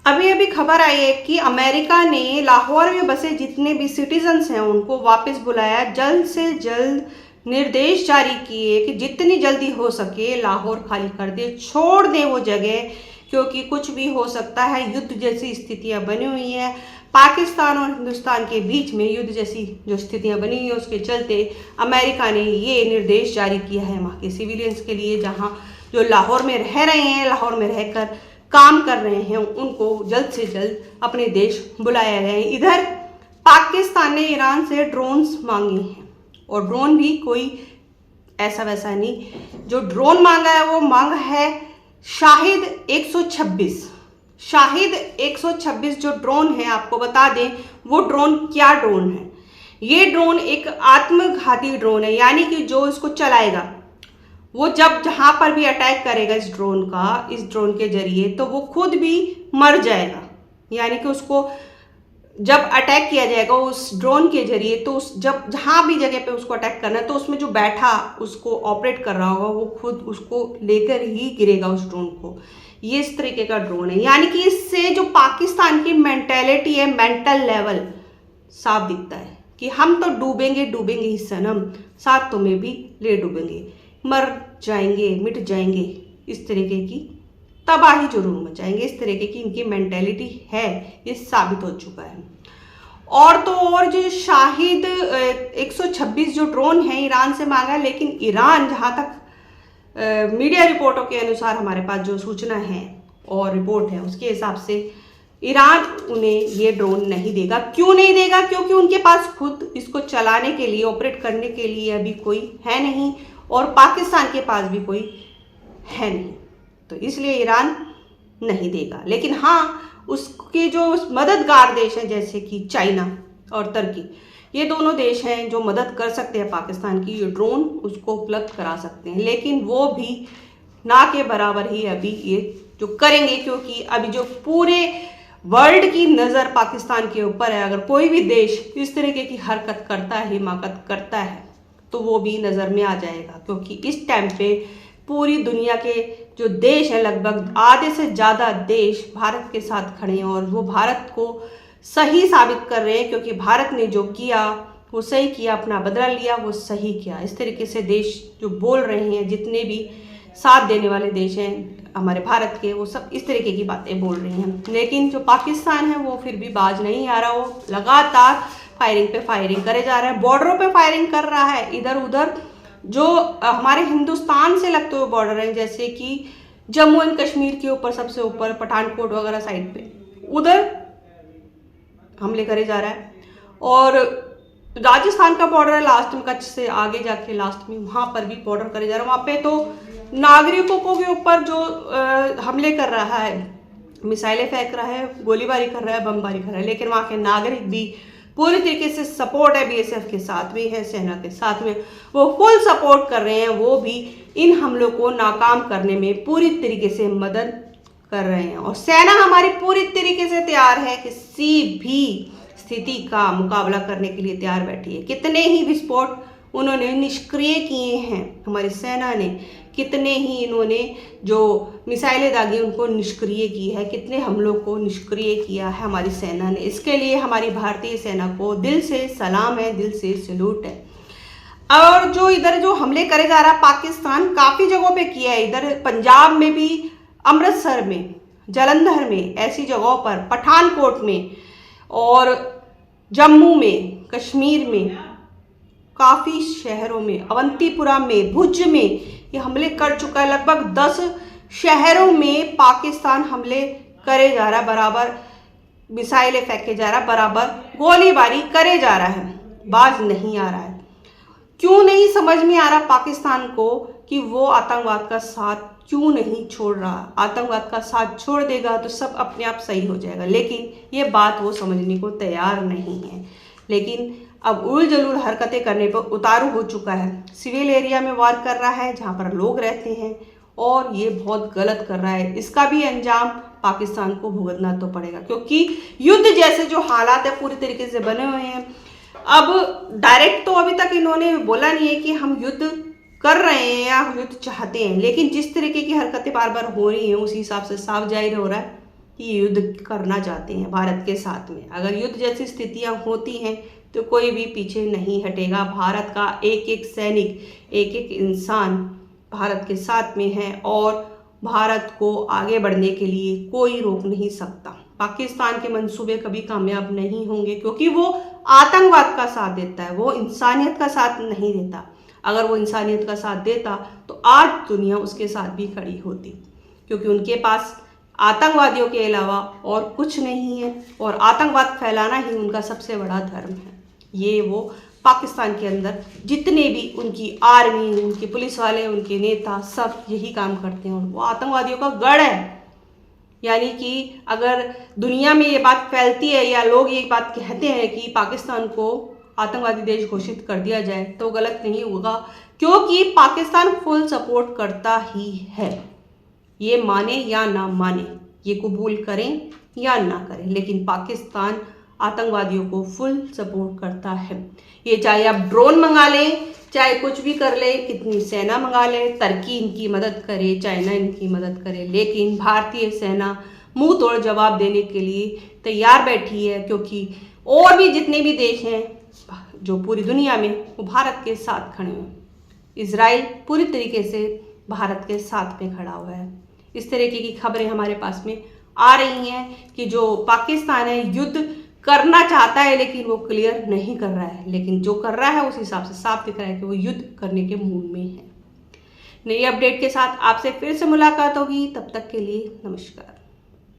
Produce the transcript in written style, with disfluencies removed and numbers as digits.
अभी अभी खबर आई है कि अमेरिका ने लाहौर में बसे जितने भी सिटीजन्स हैं उनको वापस बुलाया। जल्द से जल्द निर्देश जारी किए कि जितनी जल्दी हो सके लाहौर खाली कर दे, छोड़ दे वो जगह, क्योंकि कुछ भी हो सकता है। युद्ध जैसी स्थितियां बनी हुई हैं पाकिस्तान और हिंदुस्तान के बीच में। युद्ध जैसी जो स्थितियां बनी हुई हैं उसके चलते अमेरिका ने ये निर्देश जारी किया है वहाँ के सिविलियंस के लिए, जहाँ जो लाहौर में रह रहे हैं, लाहौर में रहकर काम कर रहे हैं, उनको जल्द से जल्द अपने देश बुलाया गया है। इधर पाकिस्तान ने ईरान से ड्रोन्स मांगे हैं, और ड्रोन भी कोई ऐसा वैसा नहीं। जो ड्रोन मांगा है वो मांगा है शाहिद 126। शाहिद 126 जो ड्रोन है, आपको बता दें वो ड्रोन क्या ड्रोन है। ये ड्रोन एक आत्मघाती ड्रोन है, यानी कि जो इसको चलाएगा वो जब जहां पर भी अटैक करेगा इस ड्रोन के जरिए, तो वो खुद भी मर जाएगा। यानी कि उसको जब अटैक किया जाएगा उस ड्रोन के जरिए, तो उस जब जहां भी जगह पे उसको अटैक करना है, तो उसमें जो बैठा उसको ऑपरेट कर रहा होगा वो खुद उसको लेकर ही गिरेगा उस ड्रोन को। ये इस तरीके का ड्रोन है। यानी कि इससे जो पाकिस्तान की मेंटेलिटी है, मेंटल लेवल साफ दिखता है कि हम तो डूबेंगे डूबेंगे ही सनम, साथ तुम्हें भी ले डूबेंगे, मर जाएंगे, मिट जाएंगे, इस तरीके की तबाही जरूर मचाएंगे। इस तरीके की इनकी मेंटेलिटी है, ये साबित हो चुका है। और तो और जो शाहिद 126 जो ड्रोन है ईरान से मांगा, लेकिन ईरान जहां तक मीडिया रिपोर्टों के अनुसार हमारे पास जो सूचना है और रिपोर्ट है उसके हिसाब से ईरान उन्हें ये ड्रोन नहीं देगा। क्यों नहीं देगा? क्योंकि उनके पास खुद इसको चलाने के लिए, ऑपरेट करने के लिए अभी कोई है नहीं, और पाकिस्तान के पास भी कोई है नहीं, तो इसलिए ईरान नहीं देगा। लेकिन हाँ, उसके जो मददगार देश हैं जैसे कि चाइना और तुर्की, ये दोनों देश हैं जो मदद कर सकते हैं पाकिस्तान की, ये ड्रोन उसको उपलब्ध करा सकते हैं। लेकिन वो भी ना के बराबर ही अभी ये जो करेंगे, क्योंकि अभी जो पूरे वर्ल्ड की नज़र पाकिस्तान के ऊपर है। अगर कोई भी देश इस तरीके की हरकत करता है, हिमाकत करता है, तो वो भी नज़र में आ जाएगा। क्योंकि इस टाइम पे पूरी दुनिया के जो देश हैं, लगभग आधे से ज़्यादा देश भारत के साथ खड़े हैं, और वो भारत को सही साबित कर रहे हैं, क्योंकि भारत ने जो किया वो सही किया, अपना बदला लिया वो सही किया। इस तरीके से देश जो बोल रहे हैं, जितने भी साथ देने वाले देश हैं हमारे भारत के, वो सब इस तरीके की बातें बोल रहे हैं। लेकिन जो पाकिस्तान है वो फिर भी बाज नहीं आ रहा, वो लगातार फायरिंग पे फायरिंग करे जा रहा है, बॉर्डरों पे फायरिंग कर रहा है। इधर उधर जो हमारे हिंदुस्तान से लगते हुए बॉर्डर हैं, जैसे कि जम्मू एंड कश्मीर के ऊपर, सबसे ऊपर पठानकोट वगैरह साइड पे, उधर हमले करे जा रहा है। और राजस्थान का बॉर्डर है लास्ट में, कच्छ से आगे जाके लास्ट में, वहाँ पर भी बॉर्डर करे जा रहा है। वहाँ पे तो नागरिकों के ऊपर जो हमले कर रहा है, मिसाइलें फेंक रहा है, गोलीबारी कर रहा है, बमबारी कर रहा है, लेकिन वहाँ के नागरिक भी पूरी तरीके से सपोर्ट है, बीएसएफ के साथ भी है, सेना के साथ में वो फुल सपोर्ट कर रहे हैं। वो भी इन हमलों को नाकाम करने में पूरी तरीके से मदद कर रहे हैं, और सेना हमारी पूरी तरीके से तैयार है, किसी भी स्थिति का मुकाबला करने के लिए तैयार बैठी है। कितने ही विस्फोट उन्होंने निष्क्रिय किए हैं हमारी सेना ने, कितने ही इन्होंने जो मिसाइलें दागी उनको निष्क्रिय की है, कितने हमलों को निष्क्रिय किया है हमारी सेना ने। इसके लिए हमारी भारतीय सेना को दिल से सलाम है, दिल से सैल्यूट है। और जो इधर जो हमले करे जा रहा है पाकिस्तान, काफ़ी जगहों पे किया है। इधर पंजाब में भी, अमृतसर में, जालंधर में, ऐसी जगहों पर, पठानकोट में और जम्मू में, कश्मीर में, काफ़ी शहरों में, अवंतीपुरा में, भुज में ये हमले कर चुका है। लगभग 10 शहरों में पाकिस्तान हमले करे जा रहा है, बराबर मिसाइलें फेंके जा रहा है, बराबर गोलीबारी करे जा रहा है, बाज नहीं आ रहा है। क्यों नहीं समझ में आ रहा पाकिस्तान को कि वो आतंकवाद का साथ क्यों नहीं छोड़ रहा। आतंकवाद का साथ छोड़ देगा तो सब अपने आप सही हो जाएगा, लेकिन ये बात वो समझने को तैयार नहीं है। लेकिन अब उल जलूल हरकतें करने पर उतारू हो चुका है। सिविल एरिया में वार कर रहा है जहाँ पर लोग रहते हैं, और ये बहुत गलत कर रहा है। इसका भी अंजाम पाकिस्तान को भुगतना तो पड़ेगा, क्योंकि युद्ध जैसे जो हालात है पूरी तरीके से बने हुए हैं। अब डायरेक्ट तो अभी तक इन्होंने बोला नहीं है कि हम युद्ध कर रहे हैं या युद्ध चाहते हैं, लेकिन जिस तरीके की हरकतें बार बार हो रही हैं उस हिसाब से साफ जाहिर हो रहा है कि युद्ध करना चाहते हैं भारत के साथ में। अगर युद्ध जैसी स्थितियां होती हैं तो कोई भी पीछे नहीं हटेगा। भारत का एक एक सैनिक, एक एक इंसान भारत के साथ में है और भारत को आगे बढ़ने के लिए कोई रोक नहीं सकता। पाकिस्तान के मंसूबे कभी कामयाब नहीं होंगे क्योंकि वो आतंकवाद का साथ देता है, वो इंसानियत का साथ नहीं देता। अगर वो इंसानियत का साथ देता तो आज दुनिया उसके साथ भी खड़ी होती, क्योंकि उनके पास आतंकवादियों के अलावा और कुछ नहीं है और आतंकवाद फैलाना ही उनका सबसे बड़ा धर्म है। ये वो पाकिस्तान के अंदर जितने भी उनकी आर्मी, उनके पुलिस वाले, उनके नेता सब यही काम करते हैं और वो आतंकवादियों का गढ़ है। यानी कि अगर दुनिया में ये बात फैलती है या लोग ये बात कहते हैं कि पाकिस्तान को आतंकवादी देश घोषित कर दिया जाए तो गलत नहीं होगा, क्योंकि पाकिस्तान फुल सपोर्ट करता ही है। ये माने या ना माने, ये कबूल करें या ना करें, लेकिन पाकिस्तान आतंकवादियों को फुल सपोर्ट करता है। ये चाहे आप ड्रोन मंगा लें, चाहे कुछ भी कर ले, कितनी सेना मंगा ले, तुर्की इनकी मदद करे, चाइना इनकी मदद करे, लेकिन भारतीय सेना मुंह तोड़ जवाब देने के लिए तैयार बैठी है, क्योंकि और भी जितने भी देश हैं जो पूरी दुनिया में वो भारत के साथ खड़े हैं। इजराइल पूरी तरीके से भारत के साथ में खड़ा हुआ है। इस तरीके की खबरें हमारे पास में आ रही हैं कि जो पाकिस्तान है युद्ध करना चाहता है लेकिन वो क्लियर नहीं कर रहा है, लेकिन जो कर रहा है उस हिसाब से साफ दिख रहा है कि वो युद्ध करने के मूड में है। नई अपडेट के साथ आपसे फिर से मुलाकात होगी, तब तक के लिए नमस्कार।